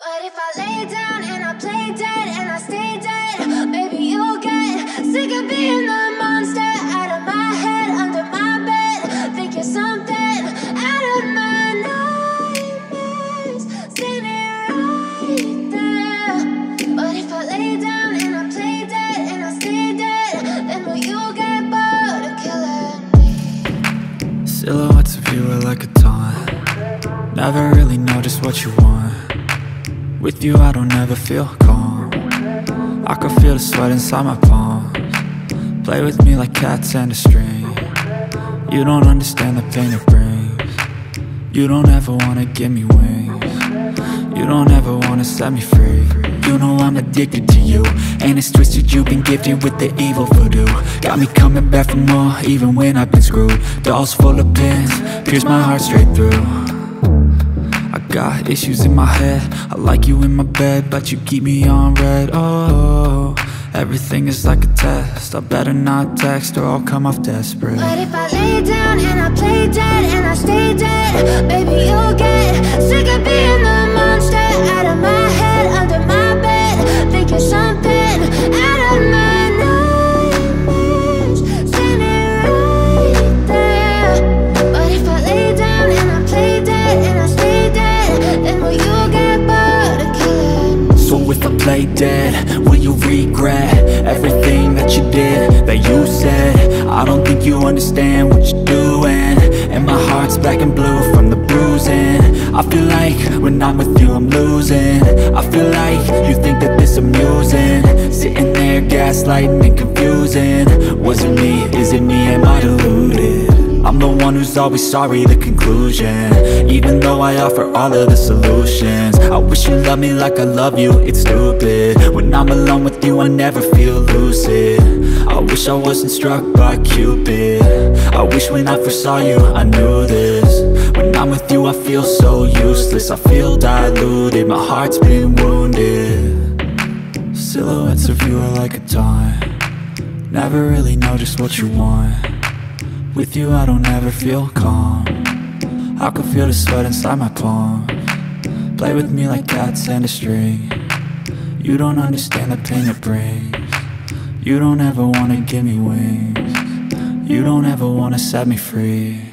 What if I lay down and I play dead and I stay dead? Maybe you'll get sick of being the monster out of my head, under my bed. Think you're something out of my nightmares, standing right there. What if I lay down and I play dead and I stay dead? Then will you get bored of killing me? Silhouettes of you are like a taunt. Never really know just what you want. With you I don't ever feel calm. I can feel the sweat inside my palms. Play with me like cats and a string. You don't understand the pain it brings. You don't ever wanna give me wings. You don't ever wanna set me free. You know I'm addicted to you, and it's twisted, you've been gifted with the evil voodoo. Got me coming back for more, even when I've been screwed. Dolls full of pins, pierce my heart straight through. I got issues in my head, I like you in my bed, but you keep me on red. Oh, everything is like a test, I better not text or I'll come off desperate. What if I lay down and I play dead and I stay dead? Maybe you'll get sick of being the monster out of my head, under my bed. Think you're something out of my nightmares, standing right there. What if I lay down and I play dead and I stay dead? Then will you get bored of killing me? So if I play dead, will you regret everything that you did, that you said? I don't think you understand what you're doing, and my heart's black and blue from the bruising. I feel like when I'm with you I'm losing. I feel like you think that this amusing, sitting there gaslighting and confusing. Was it me? Is it me? Am I deluded? I'm the one who's always sorry, the conclusion, even though I offer all of the solutions. I wish you loved me like I love you, it's stupid. When I'm alone with you I never feel lucid. I wish I wasn't struck by Cupid. I wish when I first saw you I knew this. When I'm with you I feel so useless, I feel diluted, my heart's been wounded. Silhouettes of you are like a taunt. Never really know just what you want. With you I don't ever feel calm. I can feel the sweat inside my palms. Play with me like cats and a string. You don't understand the pain it brings. You don't ever wanna give me wings. You don't ever wanna set me free.